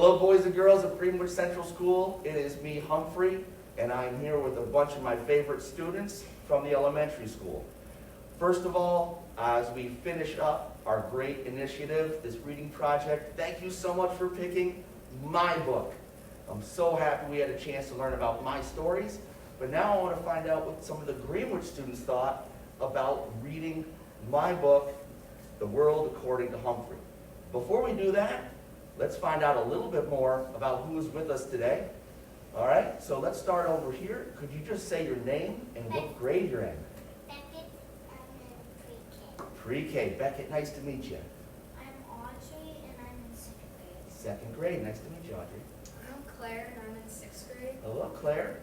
Hello, boys and girls of Greenwich Central School. It is me, Humphrey, and I'm here with a bunch of my favorite students from the elementary school. First of all, as we finish up our great initiative, this reading project, thank you so much for picking my book. I'm so happy we had a chance to learn about my stories, but now I want to find out what some of the Greenwich students thought about reading my book, The World According to Humphrey. Before we do that, let's find out a little bit more about who is with us today. All right, so let's start over here. Could you just say your name and what grade you're in? Beckett, I'm in pre-K. Pre-K. Beckett, nice to meet you. I'm Audrey, and I'm in second grade. Second grade, nice to meet you, Audrey. I'm Claire, and I'm in sixth grade. Hello, Claire.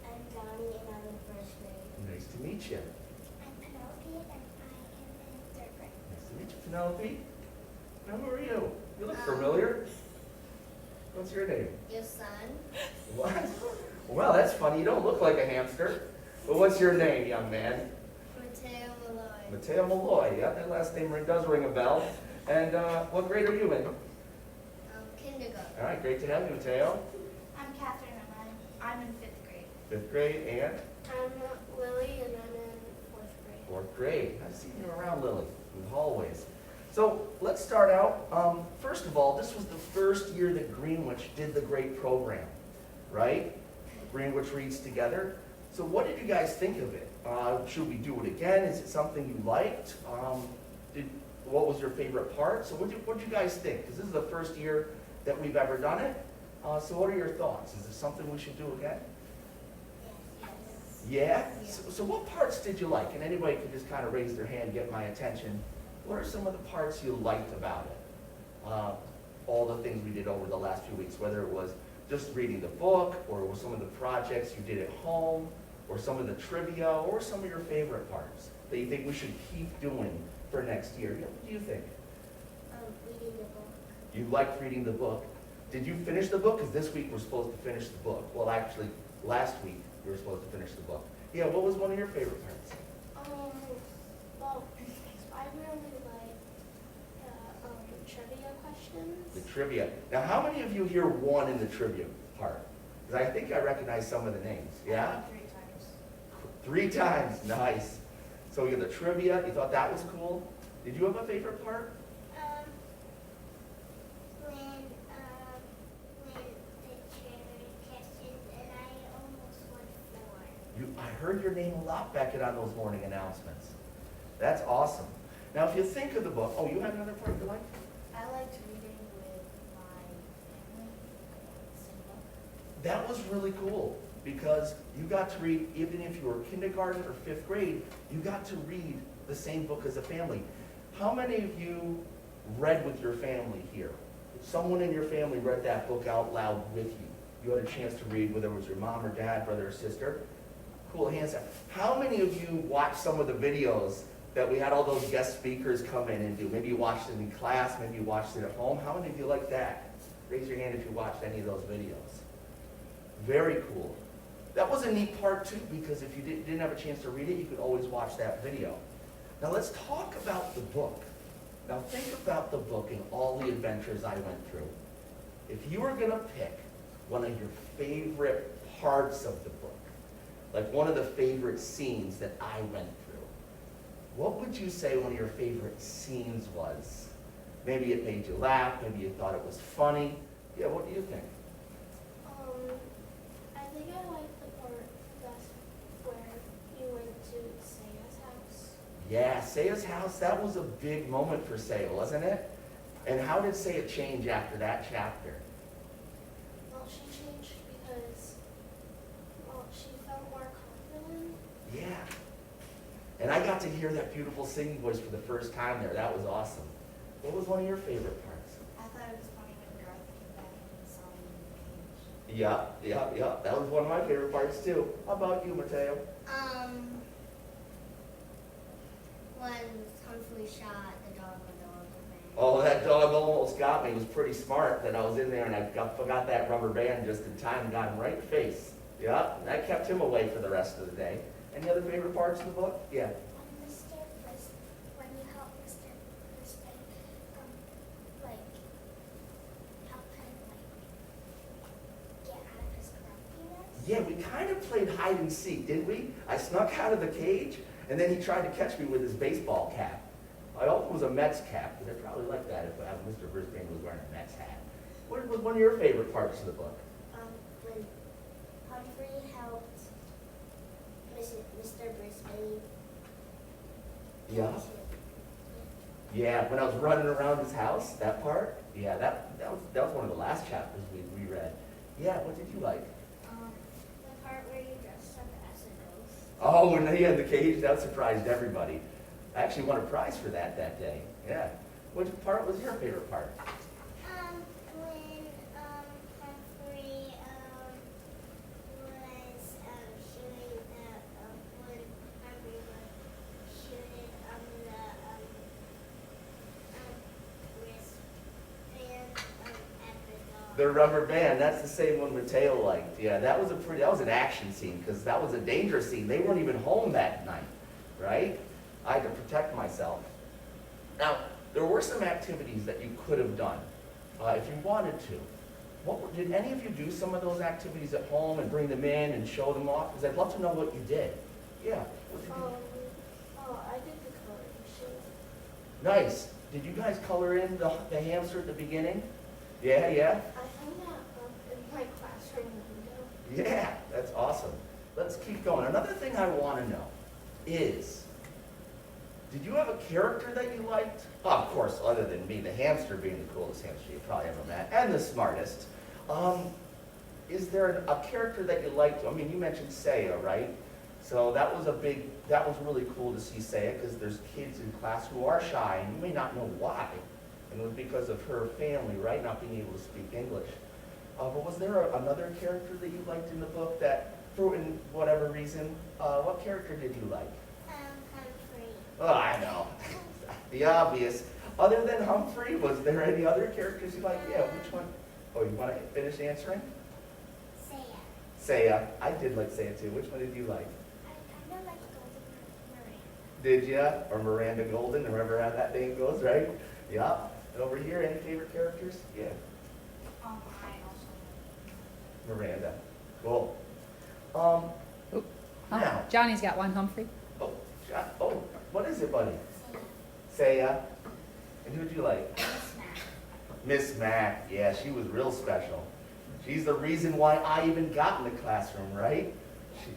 I'm Donnie, and I'm in first grade. Nice to meet you. I'm Penelope, and I am in third grade. Nice to meet you, Penelope. Now, who are you? You look familiar. What's your name? Your son? What? Well, that's funny. You don't look like a hamster. Well, what's your name, young man? Mateo Malloy. Mateo Malloy. Yeah, that last name does ring a bell. And what grade are you in? Kindergarten. All right, great to have you, Mateo. I'm Catherine, and I'm in fifth grade. Fifth grade and I'm Lily, and I'm in fourth grade. fourth grade. I've seen you around, Lily, in the hallways. So let's start out. First of all, this was the first year that Greenwich did the great program, right? Greenwich Reads Together. So what did you guys think of it? Should we do it again? Is it something you liked? What was your favorite part? So what'd you guys think? Because this is the first year that we've ever done it. So what are your thoughts? Is it something we should do again? Yes. Yeah? So what parts did you like? And anybody could just kind of raise their hand, get my attention. What are some of the parts you liked about it? All the things we did over the last few weeks, whether it was just reading the book, or some of the projects you did at home, or some of the trivia, or some of your favorite parts that you think we should keep doing for next year. What do you think? Reading the book. You liked reading the book. Did you finish the book? Because this week we're supposed to finish the book. Well, actually, last week we were supposed to finish the book. Yeah, what was one of your favorite parts? Well, I really like the trivia questions. The trivia. Now, how many of you here won in the trivia part? Because I think I recognize some of the names. Yeah? 3 times. 3 times. Nice. So you had the trivia. You thought that was cool. Did you have a favorite part? When the trivia questions, and I almost won 4. I heard your name a lot, Beckett, on those morning announcements. That's awesome. Now, if you think of the book, oh, you have another part you like? I liked reading with my family. Same book. That was really cool because you got to read, even if you were kindergarten or 5th grade, you got to read the same book as a family. How many of you read with your family here? Someone in your family read that book out loud with you. You had a chance to read, whether it was your mom or dad, brother or sister. Cool, hands up. How many of you watched some of the videos that we had all those guest speakers come in and do? Maybe you watched it in class, maybe you watched it at home. How many of you like that? Raise your hand if you watched any of those videos. Very cool. That was a neat part too, because if you didn't have a chance to read it, you could always watch that video. Now let's talk about the book. Now think about the book and all the adventures I went through. If you were going to pick one of your favorite parts of the book, like one of the favorite scenes that I went through, what would you say one of your favorite scenes was? Maybe it made you laugh, maybe you thought it was funny. Yeah, what do you think? I think I like the part that's where you went to Saya's house. Yeah, Saya's house, that was a big moment for Saya, wasn't it? And how did Saya change after that chapter? Well, she changed because, she felt more confident. Yeah. And I got to hear that beautiful singing voice for the first time there. That was awesome. What was one of your favorite parts? I thought it was funny when Garth came back and saw me in the cage. Yeah. That was one of my favorite parts too. How about you, Mateo? When Humphrey shot the dog with the rubber band. Oh, that dog almost got me. It was pretty smart that I was in there and I forgot that rubber band just in time and got him right in the face. Yeah, that kept him away for the rest of the day. Any other favorite parts of the book? Yeah. When you help Mr. Crispin, help him played hide and seek, didn't we? I snuck out of the cage, and then he tried to catch me with his baseball cap. I hope it was a Mets cap, because I'd probably like that if Mr. Brisbane was wearing a Mets hat. What was one of your favorite parts of the book? When Humphrey helped Mr. Brisbane. Yeah. Yeah, when I was running around his house, that part. Yeah, that was one of the last chapters we reread. Yeah, what did you like? The part where you dressed up as a ghost. Oh, when he had the cage, that surprised everybody. I actually won a prize for that day. Yeah. Which part was your favorite part? When Humphrey was shooting when Humphrey was shooting wristband at the dog. The rubber band, that's the same one Mateo liked. Yeah, that was an action scene, because that was a dangerous scene. They weren't even home that night, right? I had to protect myself. Now, there were some activities that you could have done if you wanted to. Did any of you do some of those activities at home and bring them in and show them off? Because I'd love to know what you did. Yeah. What did you I did the coloring sheet. Nice. Did you guys color in the hamster at the beginning? Yeah, yeah? I hung that up in my classroom window. Yeah, that's awesome. Let's keep going. Another thing I want to know is, did you have a character that you liked? Oh, of course, other than me, the hamster being the coolest hamster you probably ever met, and the smartest. Is there a character that you liked? I mean, you mentioned Saya, right? So that was really cool to see Saya, because there's kids in class who are shy, and you may not know why. And it was because of her family, right, not being able to speak English. But was there another character that you liked in the book that, for whatever reason, what character did you like? Humphrey. Oh, I know. The obvious. Other than Humphrey, was there any other characters you like? Yeah, which one? Oh, you want to finish answering? Saya. Saya. I did like Saya too. Which one did you like? I kind of like Golden Miranda. Did ya? Or Miranda Golden? Remember how that name goes, right? Yeah. And over here, any favorite characters? Yeah. I also Miranda. Cool. Oh, Now. Johnny's got one, Humphrey. Oh, what is it, buddy? like Saya. And who'd you like? Miss Mac. Miss Mac. Yeah, she was real special. She's the reason why I even got in the classroom, right?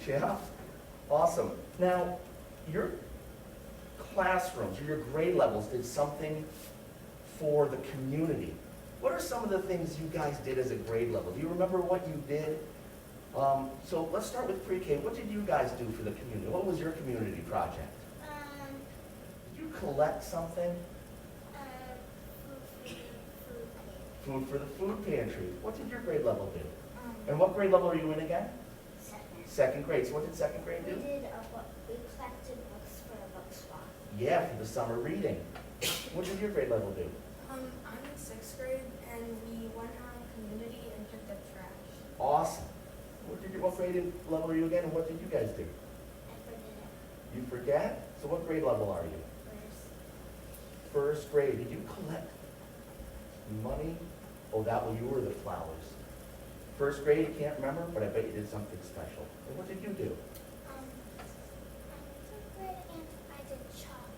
Yeah. Awesome. Now, your classrooms or your grade levels did something for the community. What are some of the things you guys did as a grade level? Do you remember what you did? So let's start with pre-K. What did you guys do for the community? What was your community project? Did you collect something? Food for the food pantry. What did your grade level do? And what grade level are you in again? Second. Second grade. So what did second grade We do? did we collected books for a book swap. Yeah, for the summer reading. What did your grade level do? I'm in sixth grade, and we went around community and picked up trash. Awesome. What grade level are you again, and what did you guys do? I forget it You forget? So what grade level are you? first. First grade. Did you collect money? Oh, you were the flowers. First grade, you can't remember, but I bet you did something special. And what did you do? I took grade and I did chalk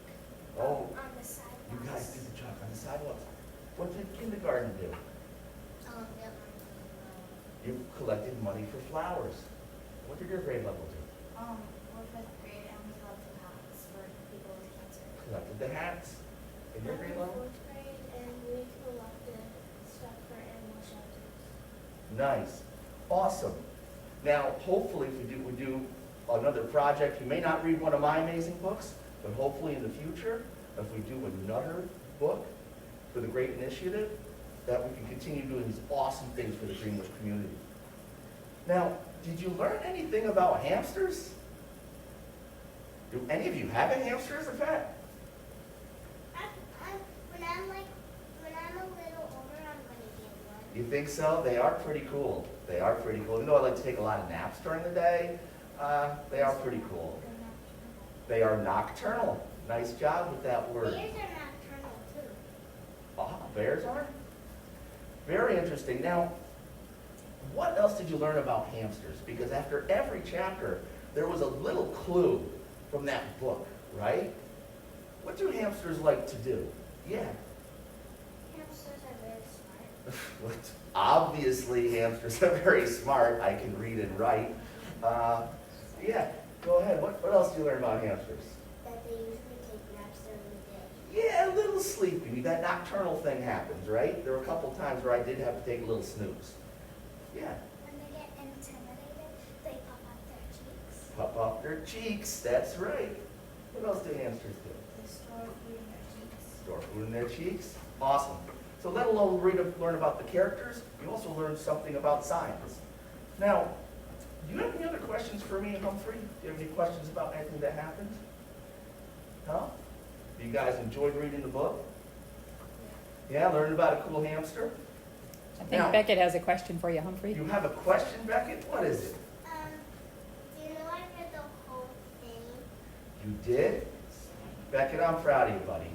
Oh, on the sidewalks. you guys did the chalk on the sidewalks. What did kindergarten do? You collected money for flowers. What did your grade level do? We're fifth grade and we collected hats for people with cancer. Collected the hats. In your grade I'm in level? fourth grade and we collected stuff for animal shelters. Nice. Awesome. Now, hopefully, if we do another project, you may not read one of my amazing books, but hopefully in the future, if we do another book for the Great Initiative, that we can continue doing these awesome things for the Greenwich community. Now, did you learn anything about hamsters? Do any of you have a hamster as a pet? When I'm a little older, I'm gonna get one. You think so? They are pretty cool. They are pretty cool. Even though I like to take a lot of naps during the day, they are pretty cool. They are nocturnal. Nice job with that word. Bears are nocturnal too. Bears are? Very interesting. Now, what else did you learn about hamsters? Because after every chapter, there was a little clue from that book, right? What do hamsters like to do? Yeah. Hamsters are very smart. What? Obviously, hamsters are very smart. I can read and write. Yeah, go ahead. What else do you learn about hamsters? That they usually take naps during the day. Yeah, a little sleepy. That nocturnal thing happens, right? There were a couple times where I did have to take a little snooze. Yeah, When they get intimidated, they puff up their cheeks. puff off their cheeks. That's right. What else do hamsters do? They store food in their cheeks. Store food in their cheeks. Awesome. So let alone learn about the characters, you also learn something about science. Now, do you have any other questions for me, Humphrey? Do you have any questions about anything that happened? No? You guys enjoyed reading the book? Yeah, learned about a cool hamster? I think Now- Beckett has a question for you, Humphrey. You have a question, Beckett? What is it? Do you know I read the whole thing? You did? Beckett, I'm proud of you, buddy.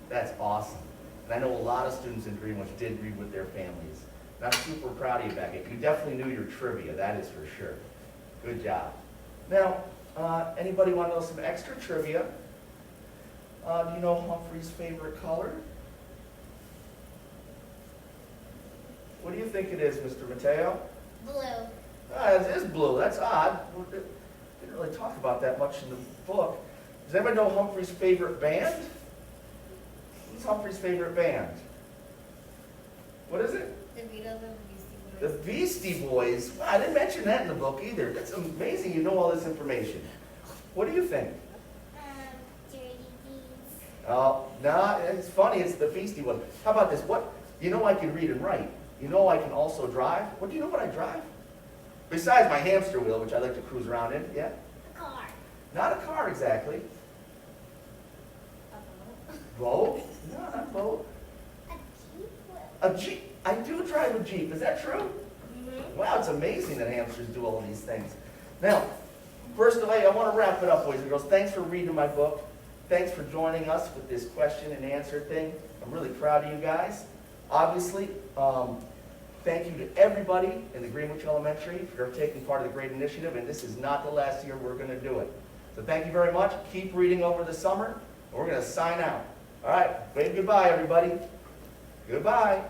That's awesome. And I know a lot of students in Greenwich did read with their families. And I'm super proud of you, Beckett. You definitely knew your trivia, that is for sure. Good job. Now, anybody want to know some extra trivia? Do you know Humphrey's favorite color? What do you think it is, Mr. Mateo? Blue. It is blue. That's odd. We didn't really talk about that much in the book. Does anybody know Humphrey's favorite band? What's Humphrey's favorite band? What is it? The Beatles and Beastie The Boys. Beastie Boys. Wow, I didn't mention that in the book either. That's amazing you know all this information. What do you think? Dirty Deeds. Oh, no, it's funny. It's the Beastie Boys. How about this? What? You know I can read and write. You know I can also drive. What do you know what I drive? Besides my hamster wheel, which I like to cruise around in. Yeah? A car. Not a car exactly. A boat. Boat? No, not a boat. A Jeep. A Jeep. I do drive a Jeep. Is that true? Mm-hmm. Wow, it's amazing that hamsters do all these things. Now, first of all, I want to wrap it up, boys and girls. Thanks for reading my book. Thanks for joining us with this question and answer thing. I'm really proud of you guys. Obviously, thank you to everybody in the Greenwich Elementary for taking part of the great initiative, and this is not the last year we're going to do it. So thank you very much. Keep reading over the summer, and we're going to sign out. All right, wave goodbye, everybody. Goodbye.